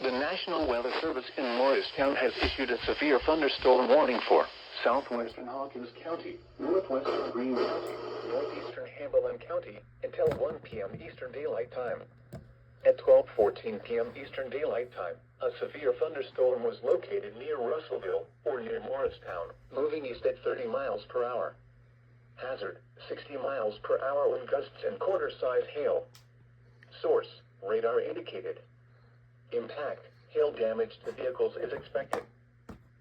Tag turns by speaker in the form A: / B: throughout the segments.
A: The National Weather Service in Morristown has issued a severe thunderstorm warning for southwestern Hawkins County, northwestern Greene County, northeastern Hamilton County until 1 p.m. Eastern Daylight Time. At 12:14 p.m. Eastern Daylight Time, a severe thunderstorm was located near Russellville or near Morristown, moving east at 30 miles per hour. Hazard, 60 miles per hour wind gusts and quarter-size hail. Source, radar indicated. Impact, hail damage to vehicles is expected.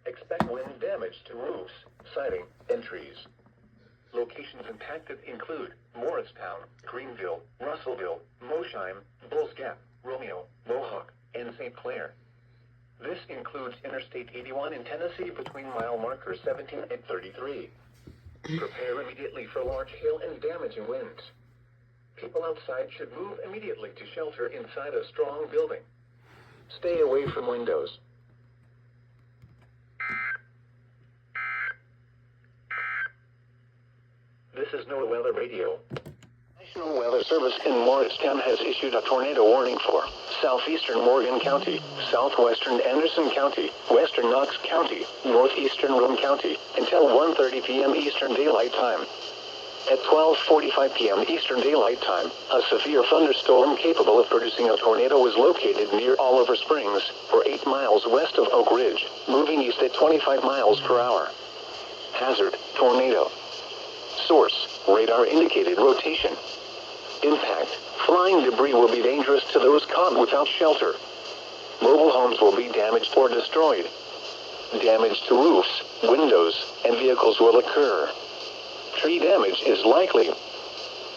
A: Expect wind damage to roofs, siding, and trees. Locations impacted include Morristown, Greenville, Russellville, Mosheim, Bulls Gap, Romeo, Mohawk, and St. Clair. This includes Interstate 81 in Tennessee between mile markers 17 and 33. Prepare immediately for large hail and damaging winds. People outside should move immediately to shelter inside a strong building. Stay away from windows. This is NOAA Weather Radio. National Weather Service in Morristown has issued a tornado warning for southeastern Morgan County, southwestern Anderson County, western Knox County, northeastern Roane County, until 1:30 p.m. Eastern Daylight Time. At 12:45 p.m. Eastern Daylight Time, a severe thunderstorm capable of producing a tornado was located near Oliver Springs, or 8 miles west of Oak Ridge, moving east at 25 miles per hour. Hazard, tornado. Source, radar indicated rotation. Impact, flying debris will be dangerous to those caught without shelter. Mobile homes will be damaged or destroyed. Damage to roofs, windows, and vehicles will occur. Tree damage is likely.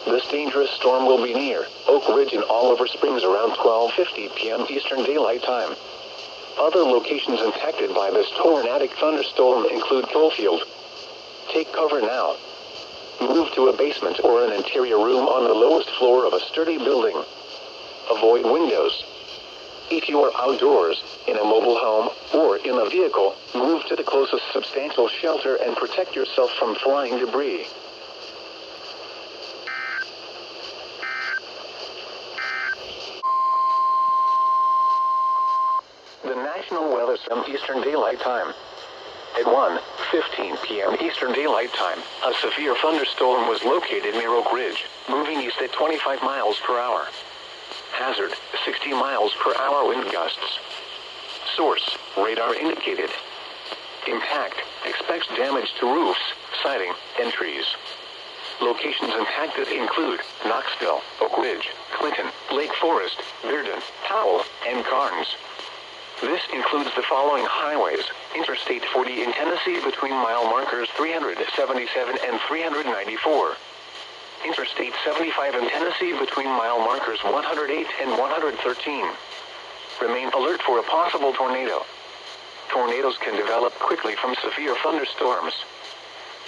A: This dangerous storm will be near Oak Ridge and Oliver Springs around 12:50 p.m. Eastern Daylight Time. Other locations impacted by this tornadic thunderstorm include Coalfield. Take cover now. Move to a basement or an interior room on the lowest floor of a sturdy building. Avoid windows. If you are outdoors, in a mobile home, or in a vehicle, move to the closest substantial shelter and protect yourself from flying debris. The National Weather Service Eastern Daylight Time. At 1:15 p.m. Eastern Daylight Time, a severe thunderstorm was located near Oak Ridge, moving east at 25 miles per hour. Hazard, 60 miles per hour wind gusts. Source, radar indicated. Impact, expects damage to roofs, siding, and trees. Locations impacted include Knoxville, Oak Ridge, Clinton, Lake Forest, Virden, Powell, and Carnes. This includes the following highways: Interstate 40 in Tennessee between mile markers 377 and 394. Interstate 75 in Tennessee between mile markers 108 and 113. Remain alert for a possible tornado. Tornadoes can develop quickly from severe thunderstorms.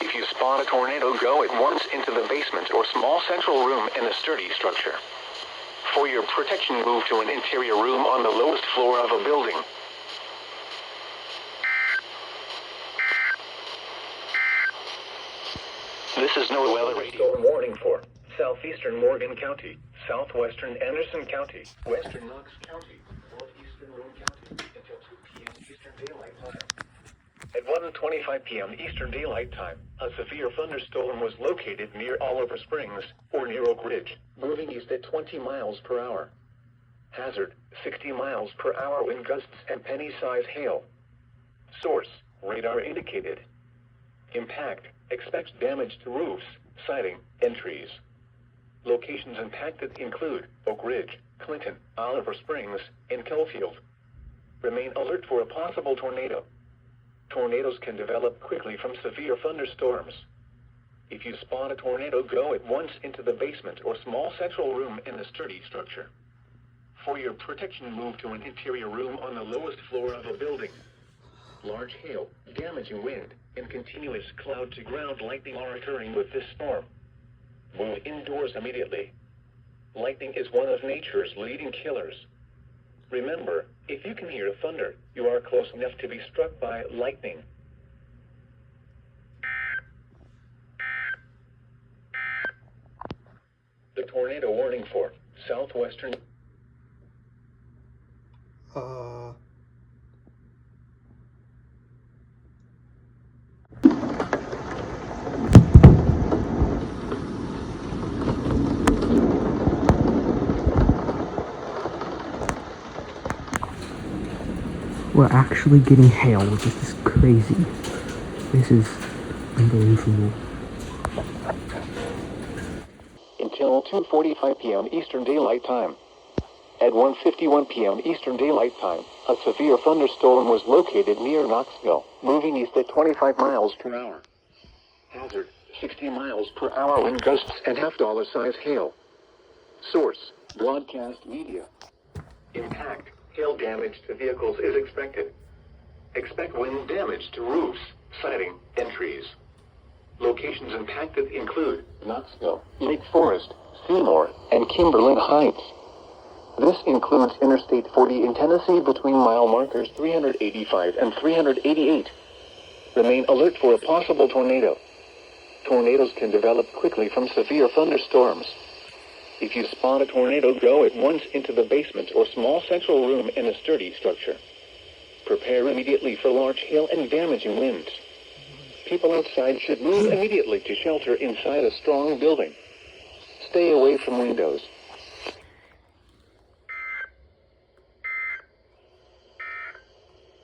A: If you spot a tornado, go at once into the basement or small central room in a sturdy structure. For your protection, move to an interior room on the lowest floor of a building. This is NOAA Weather Radio. Storm warning for southeastern Morgan County, southwestern Anderson County, western Knox County, northeastern Roane County, until 2 p.m. Eastern Daylight Time. At 1:25 p.m. Eastern Daylight Time, a severe thunderstorm was located near Oliver Springs, or near Oak Ridge, moving east at 20 miles per hour. Hazard, 60 miles per hour wind gusts and penny-size hail. Source, radar indicated. Impact, expects damage to roofs, siding, and trees. Locations impacted include Oak Ridge, Clinton, Oliver Springs, and Coalfield. Remain alert for a possible tornado. Tornadoes can develop quickly from severe thunderstorms. If you spot a tornado, go at once into the basement or small central room in a sturdy structure. For your protection, move to an interior room on the lowest floor of a building. Large hail, damaging wind, and continuous cloud-to-ground lightning are occurring with this storm. Move indoors immediately. Lightning is one of nature's leading killers. Remember, if you can hear thunder, you are close enough to be struck by lightning. The tornado warning for southwestern
B: Uh, We're actually getting hail, which is just crazy. This is unbelievable.
A: Until 2:45 p.m. Eastern Daylight Time. At 1:51 p.m. Eastern Daylight Time, a severe thunderstorm was located near Knoxville, moving east at 25 miles per hour. Hazard, 60 miles per hour wind gusts and half-dollar size hail. Source, broadcast media. Impact, hail damage to vehicles is expected. Expect wind damage to roofs, siding, and trees. Locations impacted include Knoxville, Lake Forest, Seymour, and Kimberlin Heights. This includes Interstate 40 in Tennessee between mile markers 385 and 388. Remain alert for a possible tornado. Tornadoes can develop quickly from severe thunderstorms. If you spot a tornado, go at once into the basement or small central room in a sturdy structure. Prepare immediately for large hail and damaging winds. People outside should move immediately to shelter inside a strong building. Stay away from windows.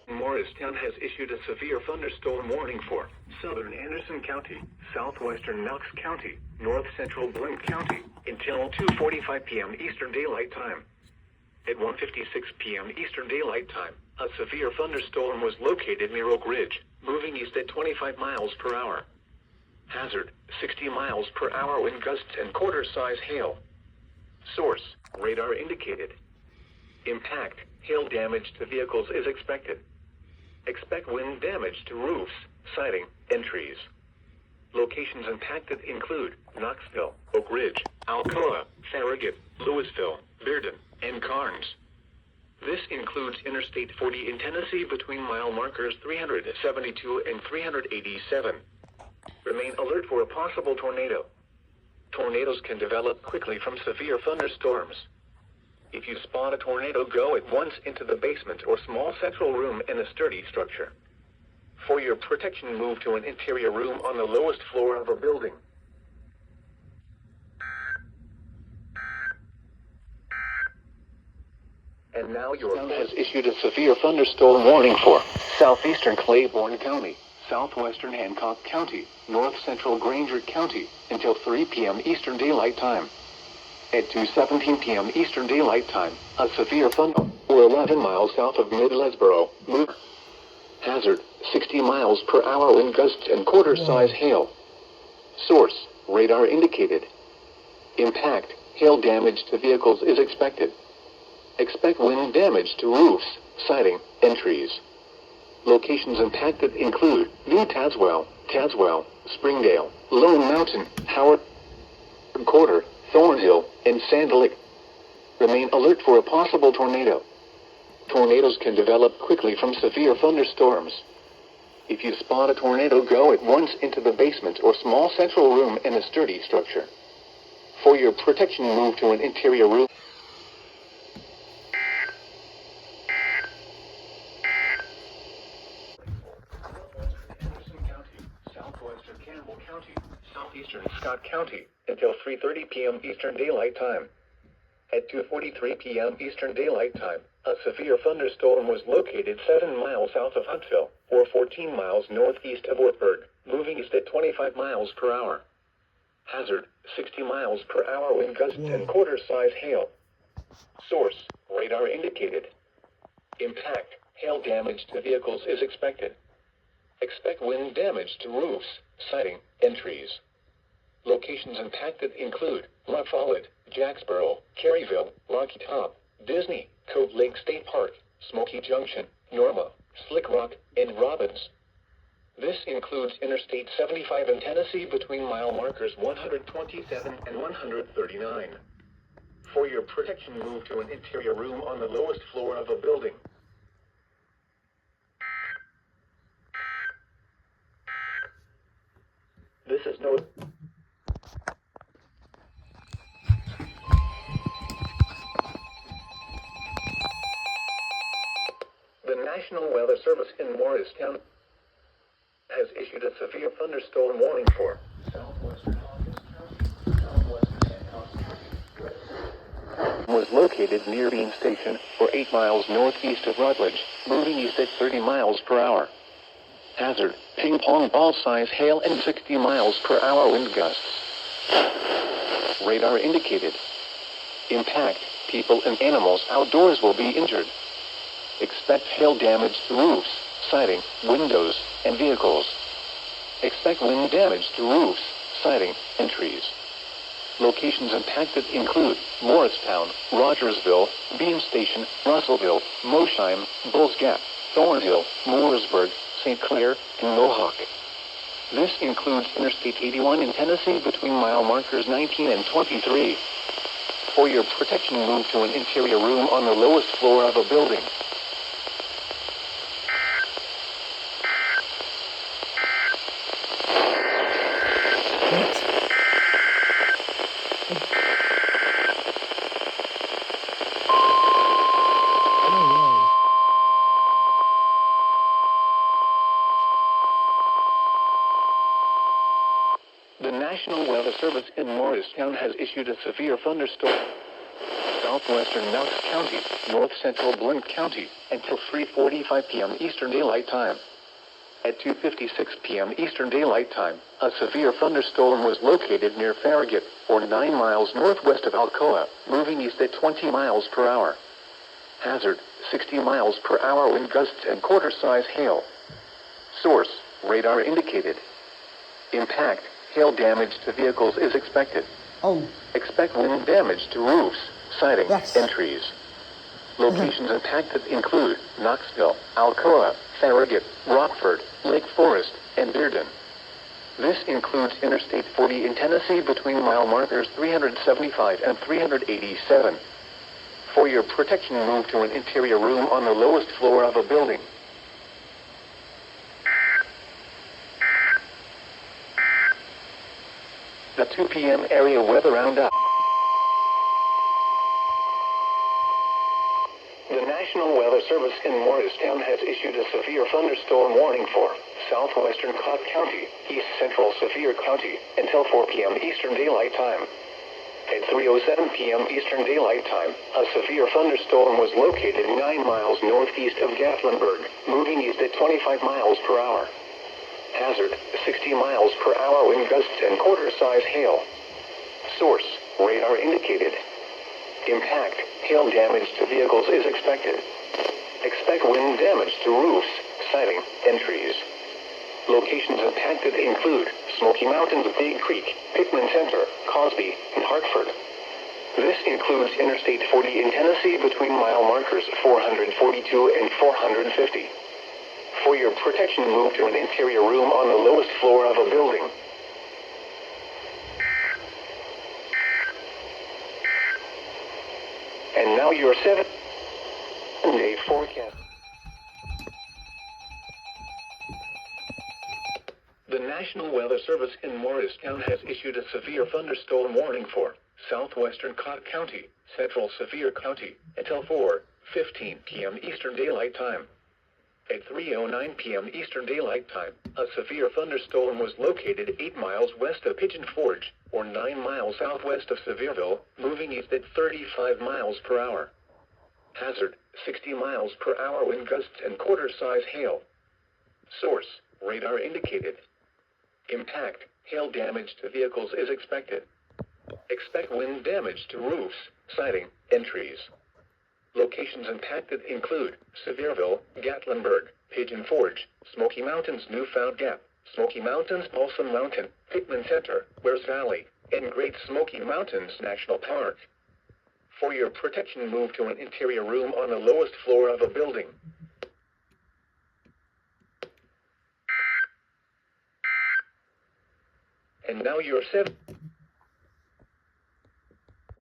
A: Morristown has issued a severe thunderstorm warning for southern Anderson County, southwestern Knox County, north central Blount County, until 2:45 p.m. Eastern Daylight Time. At 1:56 p.m. Eastern Daylight Time, a severe thunderstorm was located near Oak Ridge, moving east at 25 miles per hour. Hazard, 60 miles per hour wind gusts and quarter-size hail. Source, radar indicated. Impact, hail damage to vehicles is expected. Expect wind damage to roofs, siding, and trees. Locations impacted include Knoxville, Oak Ridge, Alcoa, Farragut, Louisville, Bearden, and Carnes. This includes Interstate 40 in Tennessee between mile markers 372 and 387. Remain alert for a possible tornado. Tornadoes can develop quickly from severe thunderstorms. If you spot a tornado, go at once into the basement or small central room in a sturdy structure. For your protection, move to an interior room on the lowest floor of a building. And now your town has issued a severe thunderstorm warning for southeastern Claiborne County, southwestern Hancock County, north central Granger County, until 3 p.m. Eastern Daylight Time. At 2:17 p.m. Eastern Daylight Time, a severe thunderstorm 11 miles south of Mid-Lesboro moved. Hazard, 60 miles per hour wind gusts and quarter-size hail. Source, radar indicated. Impact, hail damage to vehicles is expected. Expect wind damage to roofs, siding, and trees. Locations impacted include New Tazewell, Springdale, Lone Mountain, Howard Quarter, Thornhill, and Sand Lake. Remain alert for a possible tornado. Tornadoes can develop quickly from severe thunderstorms. If you spot a tornado, go at once into the basement or small central room in a sturdy structure. For your protection, move to an interior room. Anderson County, southwestern Campbell County, southeastern Scott County, until 3:30 p.m. Eastern Daylight Time. At 2:43 p.m. Eastern Daylight Time, a severe thunderstorm was located 7 miles south of Huntsville, or 14 miles northeast of Ortberg, moving east at 25 miles per hour. Hazard, 60 miles per hour wind gusts and quarter-size hail. Source, radar indicated. Impact, hail damage to vehicles is expected. Expect wind damage to roofs, siding, and trees. Locations impacted include La Follette, Jacksboro, Caryville, Rocky Top, Disney, Cove Lake State Park, Smoky Junction, Norma, Slick Rock, and Robbins. This includes Interstate 75 in Tennessee between mile markers 127 and 139. For your protection, move to an interior room on the lowest floor of a building. This is no... National Weather Service in Morristown has issued a severe thunderstorm warning for southwestern August County, southwestern and County. Was located near Bean Station, or 8 miles northeast of Rutledge, moving east at 30 miles per hour. Hazard, ping pong ball size hail and 60 miles per hour wind gusts. Radar indicated. Impact, people and animals outdoors will be injured. Expect hail damage to roofs, siding, windows, and vehicles. Expect wind damage to roofs, siding, and trees. Locations impacted include Morristown, Rogersville, Bean Station, Russellville, Mosheim, Bulls Gap, Thornhill, Mooresburg, St. Clair, and Mohawk. This includes Interstate 81 in Tennessee between mile markers 19 and 23. For your protection, move to an interior room on the lowest floor of a building. The National Weather Service in Morristown has issued a severe thunderstorm. Southwestern Knox County, north central Blount County, until 3:45 p.m. Eastern Daylight Time. At 2:56 p.m. Eastern Daylight Time, a severe thunderstorm was located near Farragut, or 9 miles northwest of Alcoa, moving east at 20 miles per hour. Hazard, 60 miles per hour wind gusts and quarter-size hail. Source, radar indicated. Impact, hail damage to vehicles is expected. Expect wind damage to roofs, siding, and trees. Locations impacted include Knoxville, Alcoa, Farragut, Rockford, Lake Forest, and Bearden. This includes Interstate 40 in Tennessee between mile markers 375 and 387. For your protection, move to an interior room on the lowest floor of a building. The 2 p.m. area weather roundup. The National Weather Service in Morristown has issued a severe thunderstorm warning for southwestern Cobb County, east central Sevier County, until 4 p.m. Eastern Daylight Time. At 3:07 p.m. Eastern Daylight Time, a severe thunderstorm was located 9 miles northeast of Gatlinburg, moving east at 25 miles per hour. Hazard, 60 miles per hour wind gusts and quarter-size hail. Source, radar indicated. Impact, hail damage to vehicles is expected. Expect wind damage to roofs, siding, and trees. Locations impacted include Smoky Mountains, Big Creek, Pittman Center, Cosby, and Hartford. This includes Interstate 40 in Tennessee between mile markers 442 and 450. For your protection, move to an interior room on the lowest floor of a building. And now your 7-day forecast. The National Weather Service in Morristown has issued a severe thunderstorm warning for southwestern Cobb County, central Sevier County, until 4:15 p.m. Eastern Daylight Time. At 3:09 p.m. Eastern Daylight Time, a severe thunderstorm was located 8 miles west of Pigeon Forge, or 9 miles southwest of Sevierville, moving east at 35 miles per hour. Hazard, 60 miles per hour wind gusts and quarter-size hail. Source, radar indicated. Impact, hail damage to vehicles is expected. Expect wind damage to roofs, siding, and trees. Locations impacted include Sevierville, Gatlinburg, Pigeon Forge, Smoky Mountains, Newfound Gap, Smoky Mountains, Balsam Mountain, Pittman Center, Wares Valley, and Great Smoky Mountains National Park. For your protection, move to an interior room on the lowest floor of a building. And now your 7